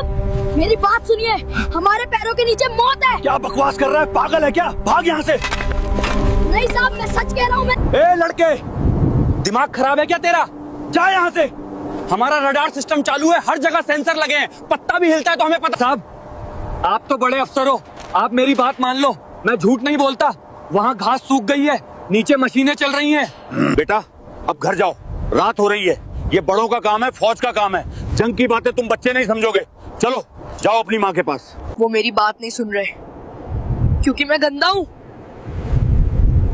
साहब मेरी बात सुनिए, हमारे पैरों के नीचे मौत है। क्या बकवास कर रहा है, पागल है क्या? भाग यहाँ से। नहीं साहब मैं सच कह रहा हूँ। मैं ए लड़के, दिमाग खराब है क्या तेरा? जा यहाँ से। हमारा रडार सिस्टम चालू है, हर जगह सेंसर लगे हैं, पत्ता भी हिलता है तो हमें पता। साहब आप तो बड़े अफसर हो, आप मेरी बात मान लो, मैं झूठ नहीं बोलता। वहाँ घास सूख गई है, नीचे मशीनें चल रही हैं। बेटा अब घर जाओ, रात हो रही है। ये बड़ों का काम है, फौज का काम है। जंग की बातें तुम बच्चे नहीं समझोगे। चलो जाओ अपनी माँ के पास। वो मेरी बात नहीं सुन रहे, क्योंकि मैं गंदा हूँ,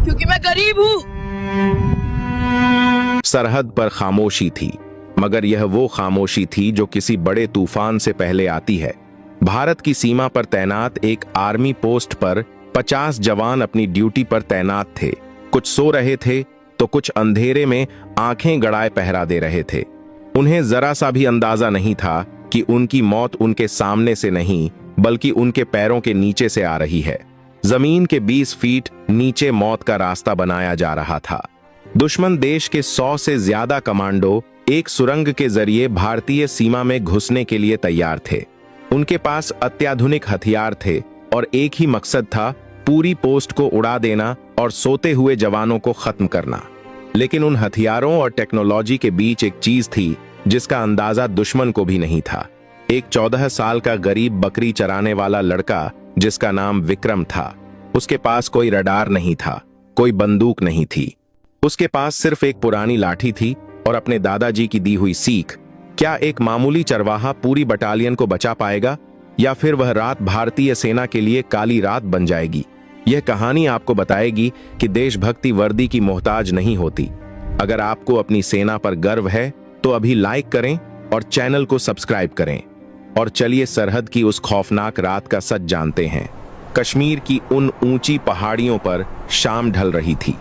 क्योंकि मैं गरीब हूँ। सरहद पर खामोशी थी, मगर यह वो खामोशी थी जो किसी बड़े तूफान से पहले आती है। भारत की सीमा पर तैनात एक आर्मी पोस्ट पर 50 जवान अपनी ड्यूटी पर तैनात थे। कुछ सो रहे थे तो कुछ अंधेरे में आंखें गड़ाए पहरा दे रहे थे। उन्हें जरा सा भी अंदाजा नहीं था कि उनकी मौत उनके सामने से नहीं, बल्कि उनके पैरों के नीचे से आ रही है। जमीन के 20 फीट नीचे मौत का रास्ता बनाया जा रहा था। दुश्मन देश के 100 से ज्यादा कमांडो एक सुरंग के जरिए भारतीय सीमा में घुसने के लिए तैयार थे। उनके पास अत्याधुनिक हथियार थे और एक ही मकसद था, पूरी पोस्ट को उड़ा देना और सोते हुए जवानों को खत्म करना। लेकिन उन हथियारों और टेक्नोलॉजी के बीच एक चीज थी जिसका अंदाजा दुश्मन को भी नहीं था। एक 14 साल का गरीब बकरी चराने वाला लड़का जिसका नाम विक्रम था। उसके पास कोई रडार नहीं था, कोई बंदूक नहीं थी। उसके पास सिर्फ एक पुरानी लाठी थी और अपने दादाजी की दी हुई सीख। क्या एक मामूली चरवाहा पूरी बटालियन को बचा पाएगा, या फिर वह रात भारतीय सेना के लिए काली रात बन जाएगी? यह कहानी आपको बताएगी कि देशभक्ति वर्दी की मोहताज नहीं होती। अगर आपको अपनी सेना पर गर्व है तो अभी लाइक करें और चैनल को सब्सक्राइब करें। और चलिए सरहद की उस खौफनाक रात का सच जानते हैं। कश्मीर की उन ऊंची पहाड़ियों पर शाम ढल रही थी।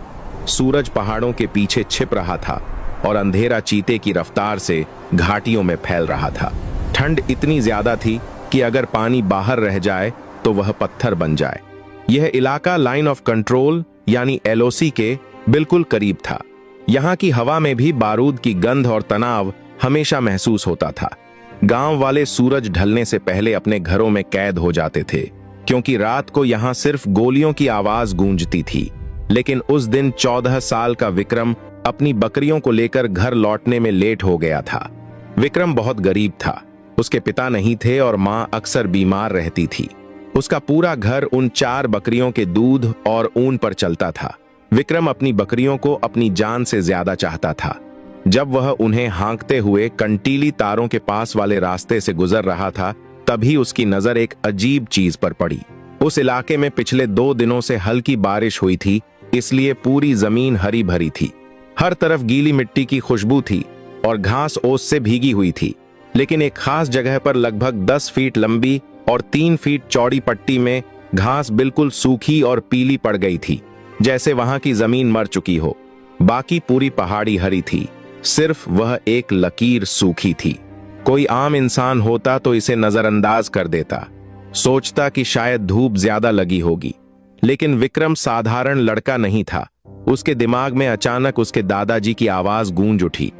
सूरज पहाड़ों के पीछे छिप रहा था और अंधेरा चीते की रफ्तार से घाटियों में फैल रहा था। ठंड इतनी ज्यादा थी कि अगर पानी बाहर रह जाए तो वह पत्थर बन जाए। यह इलाका लाइन ऑफ कंट्रोल यानी LOC के बिल्कुल करीब था। यहाँ की हवा में भी बारूद की गंध और तनाव हमेशा महसूस होता था। गांव वाले सूरज ढलने से पहले अपने घरों में कैद हो जाते थे, क्योंकि रात को यहाँ सिर्फ गोलियों की आवाज गूंजती थी। लेकिन उस दिन 14 साल का विक्रम अपनी बकरियों को लेकर घर लौटने में लेट हो गया था। विक्रम बहुत गरीब था, उसके पिता नहीं थे और मां अक्सर बीमार रहती थी। उसका पूरा घर उन 4 बकरियों के दूध और ऊन पर चलता था। विक्रम अपनी बकरियों को अपनी जान से ज्यादा चाहता था। जब वह उन्हें हाँकते हुए कंटीली तारों के पास वाले रास्ते से गुजर रहा था, तभी उसकी नजर एक अजीब चीज पर पड़ी। उस इलाके में पिछले 2 दिनों से हल्की बारिश हुई थी, इसलिए पूरी जमीन हरी भरी थी। हर तरफ गीली मिट्टी की खुशबू थी और घास ओस से भीगी हुई थी। लेकिन एक खास जगह पर लगभग 10 फीट लंबी और 3 फीट चौड़ी पट्टी में घास बिल्कुल सूखी और पीली पड़ गई थी, जैसे वहां की जमीन मर चुकी हो। बाकी पूरी पहाड़ी हरी थी, सिर्फ वह एक लकीर सूखी थी। कोई आम इंसान होता तो इसे नजरअंदाज कर देता, सोचता कि शायद धूप ज्यादा लगी होगी। लेकिन विक्रम साधारण लड़का नहीं था। उसके दिमाग में अचानक उसके दादाजी की आवाज गूंज उठी।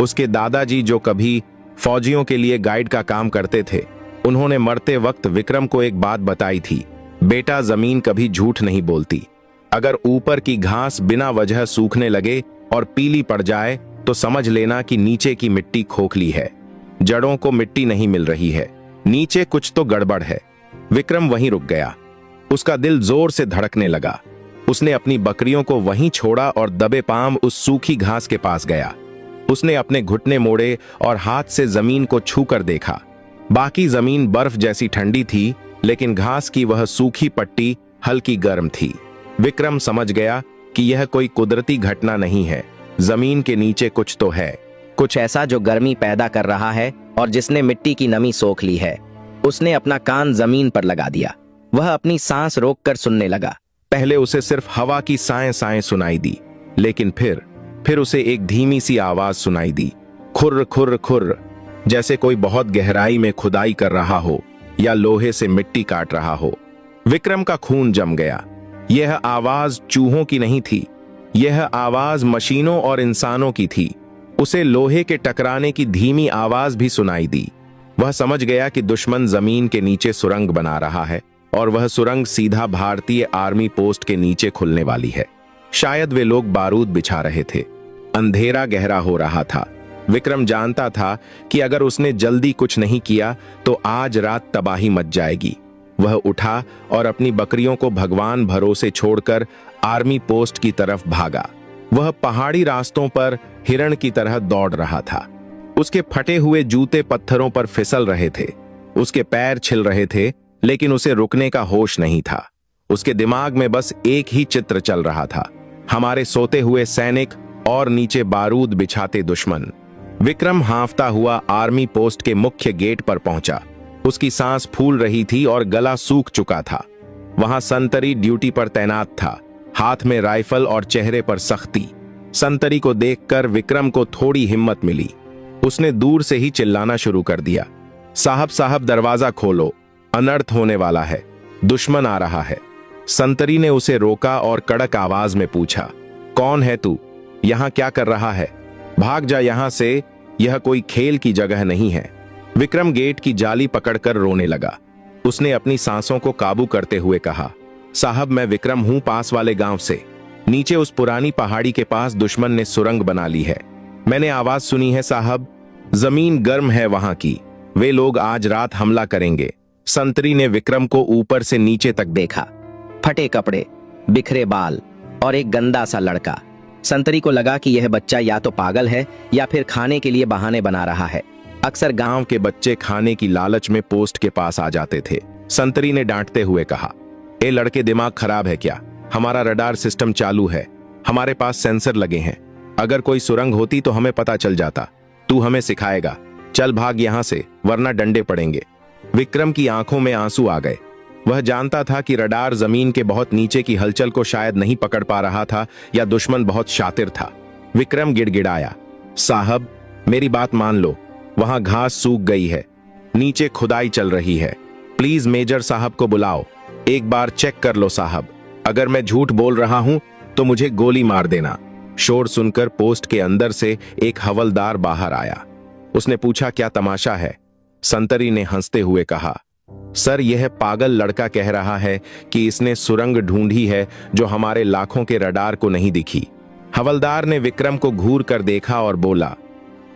उसके दादाजी जो कभी फौजियों के लिए गाइड का काम करते थे, उन्होंने मरते वक्त विक्रम को एक बात बताई थी, बेटा जमीन कभी झूठ नहीं बोलती। अगर ऊपर की घास बिना वजह सूखने लगे और पीली पड़ जाए तो समझ लेना कि नीचे की मिट्टी खोखली है, जड़ों को मिट्टी नहीं मिल रही है, नीचे कुछ तो गड़बड़ है। विक्रम वहीं रुक गया। उसका दिल जोर से धड़कने लगा। उसने अपनी बकरियों को वहीं छोड़ा और दबे पांव उस सूखी घास के पास गया। उसने अपने घुटने मोड़े और हाथ से जमीन को छूकर देखा। बाकी जमीन बर्फ जैसी ठंडी थी, लेकिन घास की वह सूखी पट्टी हल्की गर्म थी। विक्रम समझ गया कि यह कोई कुदरती घटना नहीं है, जमीन के नीचे कुछ तो है, कुछ ऐसा जो गर्मी पैदा कर रहा है और जिसने मिट्टी की नमी सोख ली है। उसने अपना कान जमीन पर लगा दिया। वह अपनी सांस रोककर सुनने लगा। पहले उसे सिर्फ हवा की साएं साएं सुनाई दी, लेकिन फिर उसे एक धीमी सी आवाज सुनाई दी, खुर्र खुर्र खुर्र, जैसे कोई बहुत गहराई में खुदाई कर रहा हो या लोहे से मिट्टी काट रहा हो। विक्रम का खून जम गया। यह आवाज चूहों की नहीं थी, यह आवाज मशीनों और इंसानों की थी। उसे लोहे के टकराने की धीमी आवाज भी सुनाई दी। वह समझ गया कि दुश्मन जमीन के नीचे सुरंग बना रहा है और वह सुरंग सीधा भारतीय आर्मी पोस्ट के नीचे खुलने वाली है। शायद वे लोग बारूद बिछा रहे थे। अंधेरा गहरा हो रहा था। विक्रम जानता था कि अगर उसने जल्दी कुछ नहीं किया तो आज रात तबाही मच जाएगी। वह उठा और अपनी बकरियों को भगवान भरोसे छोड़कर आर्मी पोस्ट की तरफ भागा। वह पहाड़ी रास्तों पर हिरण की तरह दौड़ रहा था। उसके फटे हुए जूते पत्थरों पर फिसल रहे थे। उसके पैर छिल रहे थे, लेकिन उसे रुकने का होश नहीं था। उसके दिमाग में बस एक ही चित्र चल रहा था, हमारे सोते हुए सैनिक और नीचे बारूद बिछाते दुश्मन। विक्रम हांफता हुआ आर्मी पोस्ट के मुख्य गेट पर पहुंचा। उसकी सांस फूल रही थी और गला सूख चुका था। वहां संतरी ड्यूटी पर तैनात था, हाथ में राइफल और चेहरे पर सख्ती। संतरी को देखकर विक्रम को थोड़ी हिम्मत मिली। उसने दूर से ही चिल्लाना शुरू कर दिया, साहब साहब दरवाजा खोलो, अनर्थ होने वाला है, दुश्मन आ रहा है। संतरी ने उसे रोका और कड़क आवाज में पूछा, कौन है तू? यहां क्या कर रहा है? भाग जा यहां से, यह कोई खेल की जगह नहीं है। विक्रम गेट की जाली पकड़कर रोने लगा। उसने अपनी सांसों को काबू करते हुए कहा, साहब मैं विक्रम हूं, पास वाले गांव से। नीचे उस पुरानी पहाड़ी के पास दुश्मन ने सुरंग बना ली है। मैंने आवाज सुनी है साहब, जमीन गर्म है वहां की, वे लोग आज रात हमला करेंगे। संतरी ने विक्रम को ऊपर से नीचे तक देखा। फटे कपड़े, बिखरे बाल और एक गंदा सा लड़का। संतरी को लगा कि यह बच्चा या तो पागल है या फिर खाने के लिए बहाने बना रहा है। अक्सर गांव के बच्चे खाने की लालच में पोस्ट के पास आ जाते थे। संतरी ने डांटते हुए कहा, ए लड़के, दिमाग खराब है क्या? हमारा रडार सिस्टम चालू है, हमारे पास सेंसर लगे हैं। अगर कोई सुरंग होती तो हमें पता चल जाता। तू हमें सिखाएगा? चल भाग यहां से, वरना डंडे पड़ेंगे। विक्रम की आंखों में आंसू आ गए। वह जानता था कि रडार जमीन के बहुत नीचे की हलचल को शायद नहीं पकड़ पा रहा था या दुश्मन बहुत शातिर था। विक्रम गिड़गिड़ाया, साहब मेरी बात मान लो, वहां घास सूख गई है, नीचे खुदाई चल रही है। प्लीज मेजर साहब को बुलाओ, एक बार चेक कर लो साहब। अगर मैं झूठ बोल रहा हूं तो मुझे गोली मार देना। शोर सुनकर पोस्ट के अंदर से एक हवलदार बाहर आया। उसने पूछा, क्या तमाशा है? संतरी ने हंसते हुए कहा, सर यह पागल लड़का कह रहा है कि इसने सुरंग ढूंढी है जो हमारे लाखों के रडार को नहीं दिखी। हवलदार ने विक्रम को घूर कर देखा और बोला,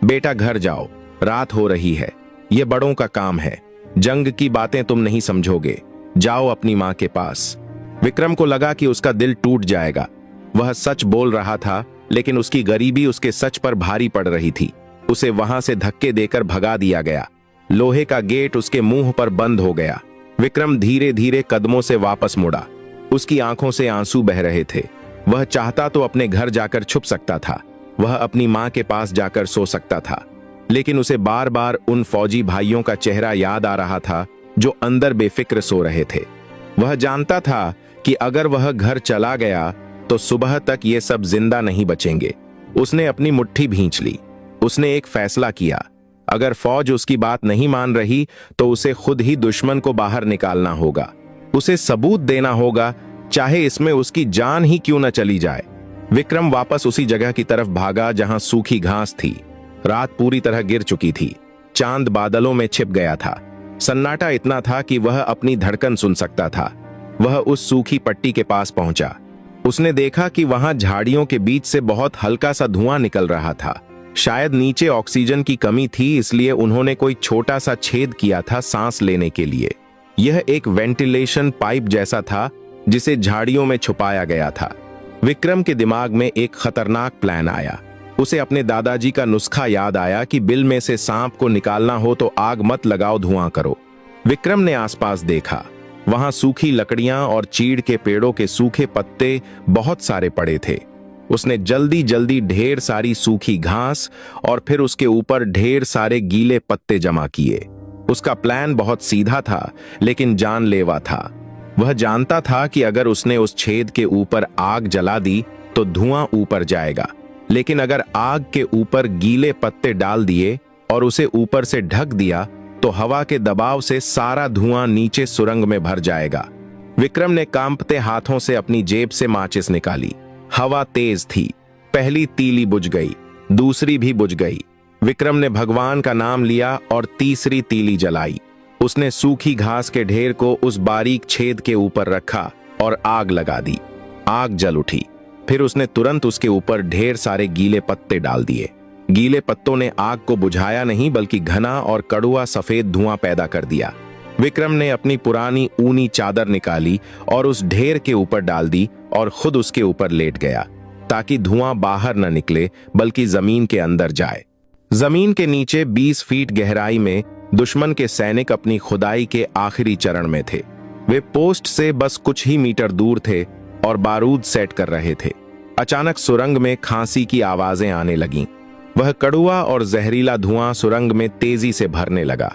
बेटा घर जाओ, रात हो रही है, यह बड़ों का काम है, जंग की बातें तुम नहीं समझोगे, जाओ अपनी मां के पास। विक्रम को लगा कि उसका दिल टूट जाएगा। वह सच बोल रहा था, लेकिन उसकी गरीबी उसके सच पर भारी पड़ रही थी। उसे वहां से धक्के देकर भगा दिया गया। लोहे का गेट उसके मुंह पर बंद हो गया। विक्रम धीरे धीरे कदमों से वापस मुड़ा। उसकी आंखों से आंसू बह रहे थे। वह चाहता तो अपने घर जाकर छुप सकता था, वह अपनी मां के पास जाकर सो सकता था, लेकिन उसे बार बार उन फौजी भाइयों का चेहरा याद आ रहा था जो अंदर बेफिक्र सो रहे थे। वह जानता था कि अगर वह घर चला गया तो सुबह तक ये सब जिंदा नहीं बचेंगे। उसने अपनी मुट्ठी भींच ली। उसने एक फैसला किया, अगर फौज उसकी बात नहीं मान रही तो उसे खुद ही दुश्मन को बाहर निकालना होगा। उसे सबूत देना होगा, चाहे इसमें उसकी जान ही क्यों न चली जाए। विक्रम वापस उसी जगह की तरफ भागा जहां सूखी घास थी। रात पूरी तरह गिर चुकी थी। चांद बादलों में छिप गया था। सन्नाटा इतना था कि वह अपनी धड़कन सुन सकता था। वह उस सूखी पट्टी के पास पहुंचा। उसने देखा कि वहां झाड़ियों के बीच से बहुत हल्का सा धुआं निकल रहा था। शायद नीचे ऑक्सीजन की कमी थी, इसलिए उन्होंने कोई छोटा सा छेद किया था सांस लेने के लिए। यह एक वेंटिलेशन पाइप जैसा था जिसे झाड़ियों में छुपाया गया था। विक्रम के दिमाग में एक खतरनाक प्लान आया। उसे अपने दादाजी का नुस्खा याद आया कि बिल में से सांप को निकालना हो तो आग मत लगाओ, धुआं करो। विक्रम ने आसपास देखा। वहां सूखी लकड़ियां और चीड़ के पेड़ों के सूखे पत्ते बहुत सारे पड़े थे। उसने जल्दी जल्दी ढेर सारी सूखी घास और फिर उसके ऊपर ढेर सारे गीले पत्ते जमा किए। उसका प्लान बहुत सीधा था, लेकिन जानलेवा था। वह जानता था कि अगर उसने उस छेद के ऊपर आग जला दी तो धुआं ऊपर जाएगा, लेकिन अगर आग के ऊपर गीले पत्ते डाल दिए और उसे ऊपर से ढक दिया तो हवा के दबाव से सारा धुआं नीचे सुरंग में भर जाएगा। विक्रम ने कांपते हाथों से अपनी जेब से माचिस निकाली। हवा तेज थी। पहली तीली बुझ गई, दूसरी भी बुझ गई। विक्रम ने भगवान का नाम लिया और तीसरी तीली जलाई। उसने सूखी घास के ढेर को उस बारीक छेद के ऊपर रखा और आग लगा दी। आग जल उठी। फिर उसने तुरंत उसके ऊपर ढेर सारे गीले पत्ते डाल दिए। गीले पत्तों ने आग को बुझाया नहीं बल्कि घना और कड़वा सफेद धुआं पैदा कर दिया। विक्रम ने अपनी पुरानी ऊनी चादर निकाली और उस ढेर के ऊपर डाल दी और खुद उसके ऊपर लेट गया ताकि धुआं बाहर न निकले बल्कि जमीन के अंदर जाए। जमीन के नीचे 20 फीट गहराई में दुश्मन के सैनिक अपनी खुदाई के आखिरी चरण में थे। वे पोस्ट से बस कुछ ही मीटर दूर थे और बारूद सेट कर रहे थे। अचानक सुरंग में खांसी की आवाजें आने लगीं। वह कड़वा और जहरीला धुआं सुरंग में तेजी से भरने लगा।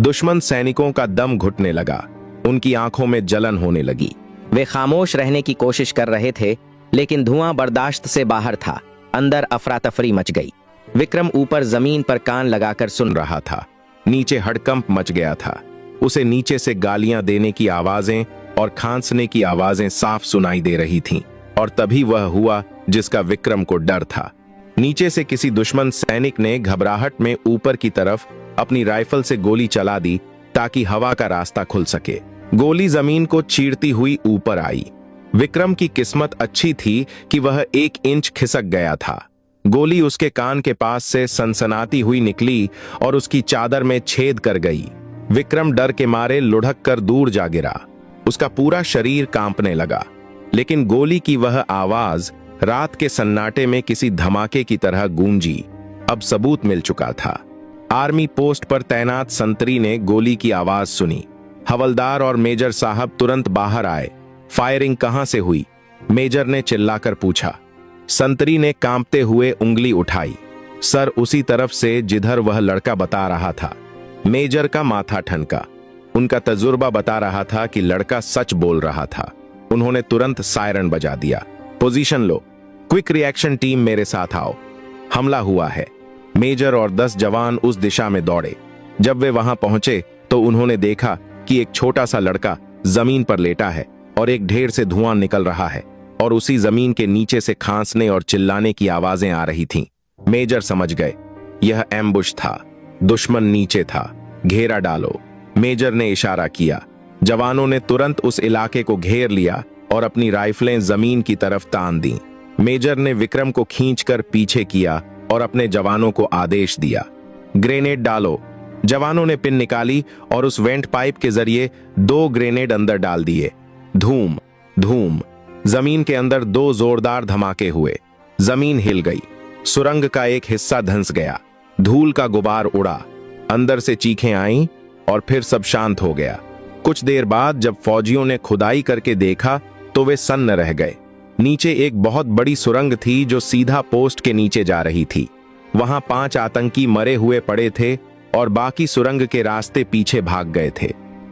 दुश्मन सैनिकों का दम घुटने लगा। उनकी आंखों में जलन होने लगी। वे खामोश रहने की कोशिश कर रहे थे, लेकिन धुआं बर्दाश्त से बाहर था। अंदर अफरा तफरी मच गई। विक्रम ऊपर जमीन पर कान लगाकर सुन रहा था। नीचे हड़कंप मच गया था। उसे नीचे से गालियां देने की आवाजें और खांसने की आवाजें साफ सुनाई दे रही थीं। और तभी वह हुआ जिसका विक्रम को डर था। नीचे से किसी दुश्मन सैनिक ने घबराहट में ऊपर की तरफ अपनी राइफल से गोली चला दी ताकि हवा का रास्ता खुल सके। गोली जमीन को चीरती हुई ऊपर आई। विक्रम की किस्मत अच्छी थी कि वह 1 इंच खिसक गया था। गोली उसके कान के पास से सनसनाती हुई निकली और उसकी चादर में छेद कर गई। विक्रम डर के मारे लुढ़क कर दूर जा गिरा। उसका पूरा शरीर कांपने लगा, लेकिन गोली की वह आवाज रात के सन्नाटे में किसी धमाके की तरह गूंजी। अब सबूत मिल चुका था। आर्मी पोस्ट पर तैनात संतरी ने गोली की आवाज सुनी। हवलदार और मेजर साहब तुरंत बाहर आए। फायरिंग कहां से हुई? मेजर ने चिल्लाकर पूछा। संतरी ने कांपते हुए उंगली उठाई। सर, उसी तरफ से जिधर वह लड़का बता रहा था। मेजर का माथा ठनका। उनका तजुर्बा बता रहा था कि लड़का सच बोल रहा था। उन्होंने तुरंत सायरन बजा दिया। पोजीशन लो। क्विक रिएक्शन टीम मेरे साथ आओ। हमला हुआ है। मेजर और 10 जवान उस दिशा में दौड़े। जब वे वहां पहुंचे तो उन्होंने देखा कि एक छोटा सा लड़का जमीन पर लेटा है और एक ढेर से धुआं निकल रहा है और उसी जमीन के नीचे से खांसने और चिल्लाने की आवाजें आ रही थीं। मेजर समझ गए, यह एम्बुश था। दुश्मन नीचे था। घेरा डालो। मेजर ने इशारा किया। जवानों ने तुरंत उस इलाके को घेर लिया और अपनी राइफलें जमीन की तरफ तान दी। मेजर ने विक्रम को खींचकर पीछे किया और अपने जवानों को आदेश दिया, ग्रेनेड डालो। जवानों ने पिन निकाली और उस वेंट पाइप के जरिए 2 ग्रेनेड अंदर डाल दिए। धूम धूम। जमीन के अंदर 2 जोरदार धमाके हुए। जमीन हिल गई। सुरंग का एक हिस्सा धंस गया। धूल का गुबार उड़ा। अंदर से चीखें आईं और फिर सब शांत हो गया। कुछ देर बाद जब फौजियों ने खुदाई करके देखा तो वे सन्न रह गए। नीचे एक बहुत बड़ी सुरंग थी जो सीधा पोस्ट के नीचे जा रही थी। वहां 5 आतंकी मरे हुए पड़े थे और बाकी सुरंग के रास्ते पीछे भाग गए थे।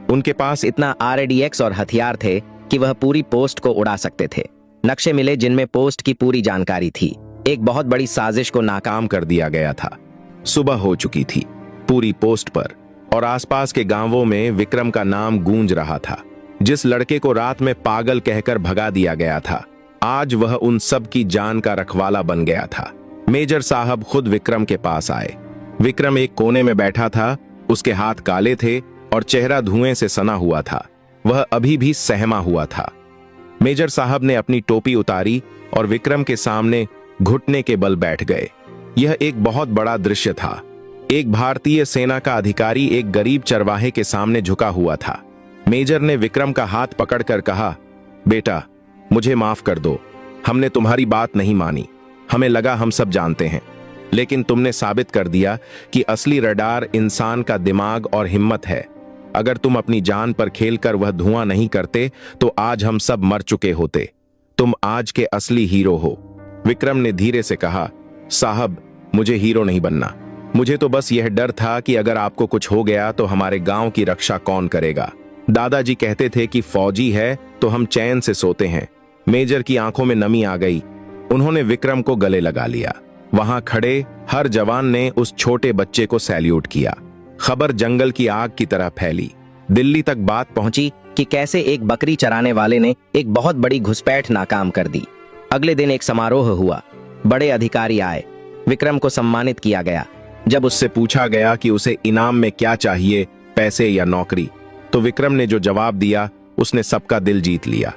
उनके पास इतना RADX और हथियार थे कि वह पूरी पोस्ट को उड़ा सकते थे। नक्शे मिले जिनमें पोस्ट की पूरी जानकारी थी। एक बहुत बड़ी साजिश को नाकाम कर दिया गया था। सुबह हो चुकी थी। पूरी पोस्ट पर और आसपास के गांवों में विक्रम का नाम गूंज रहा था। जिस लड़के को रात में पागल कहकर भगा दिया गया था, आज वह उन सब की जान का रखवाला बन गया था। मेजर साहब खुद विक्रम के पास आए। विक्रम एक कोने में बैठा था। उसके हाथ काले थे और चेहरा धुएं से सना हुआ था। वह अभी भी सहमा हुआ था। मेजर साहब ने अपनी टोपी उतारी और विक्रम के सामने घुटने के बल बैठ गए। यह एक बहुत बड़ा दृश्य था। एक भारतीय सेना का अधिकारी एक गरीब चरवाहे के सामने झुका हुआ था। मेजर ने विक्रम का हाथ पकड़कर कहा, बेटा, मुझे माफ कर दो। हमने तुम्हारी बात नहीं मानी। हमें लगा हम सब जानते हैं, लेकिन तुमने साबित कर दिया कि असली रडार इंसान का दिमाग और हिम्मत है। अगर तुम अपनी जान पर खेलकर वह धुआं नहीं करते तो आज हम सब मर चुके होते। तुम आज के असली हीरो हो। विक्रम ने धीरे से कहा, साहब, मुझे हीरो नहीं बनना। मुझे तो बस यह डर था कि अगर आपको कुछ हो गया तो हमारे गांव की रक्षा कौन करेगा। दादाजी कहते थे कि फौजी है तो हम चैन से सोते हैं। मेजर की आंखों में नमी आ गई। उन्होंने विक्रम को गले लगा लिया। वहां खड़े हर जवान ने उस छोटे बच्चे को सैल्यूट किया। खबर जंगल की आग की तरह फैली। दिल्ली तक बात पहुंची कि कैसे एक बकरी चराने वाले ने एक बहुत बड़ी घुसपैठ नाकाम कर दी। अगले दिन एक समारोह हुआ। बड़े अधिकारी आए। विक्रम को सम्मानित किया गया। जब उससे पूछा गया कि उसे इनाम में क्या चाहिए, पैसे या नौकरी, तो विक्रम ने जो जवाब दिया उसने सबका दिल जीत लिया।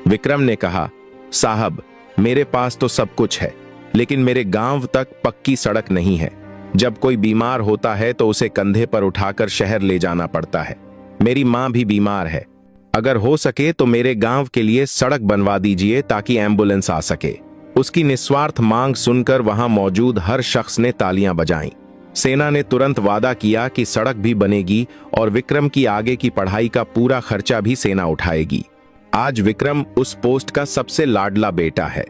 विक्रम ने कहा, साहब, मेरे पास तो सब कुछ है, लेकिन मेरे गांव तक पक्की सड़क नहीं है। जब कोई बीमार होता है तो उसे कंधे पर उठाकर शहर ले जाना पड़ता है। मेरी माँ भी बीमार है। अगर हो सके तो मेरे गांव के लिए सड़क बनवा दीजिए ताकि एम्बुलेंस आ सके। उसकी निस्वार्थ मांग सुनकर वहां मौजूद हर शख्स ने तालियां बजाईं। सेना ने तुरंत वादा किया कि सड़क भी बनेगी और विक्रम की आगे की पढ़ाई का पूरा खर्चा भी सेना उठाएगी। आज विक्रम उस पोस्ट का सबसे लाडला बेटा है।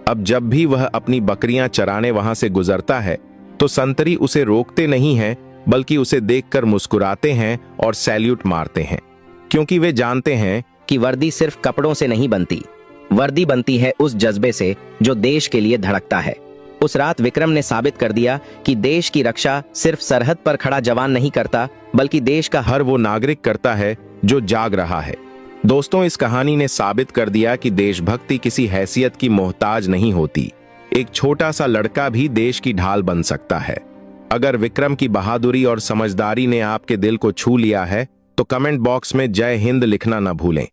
अब जब भी वह अपनी बकरियां चराने वहां से गुजरता है तो संतरी उसे रोकते नहीं हैं, बल्कि उसे देखकर मुस्कुराते हैं और सैल्यूट मारते हैं, क्योंकि वे जानते हैं कि वर्दी सिर्फ कपड़ों से नहीं बनती, वर्दी बनती है उस जज्बे से जो देश के लिए धड़कता है। उस रात विक्रम ने साबित कर दिया कि देश की रक्षा सिर्फ सरहद पर खड़ा जवान नहीं करता, बल्कि देश का हर वो नागरिक करता है जो जाग रहा है। दोस्तों, इस कहानी ने साबित कर दिया कि देशभक्ति किसी हैसियत की मोहताज नहीं होती। एक छोटा सा लड़का भी देश की ढाल बन सकता है। अगर विक्रम की बहादुरी और समझदारी ने आपके दिल को छू लिया है तो कमेंट बॉक्स में जय हिंद लिखना न भूलें।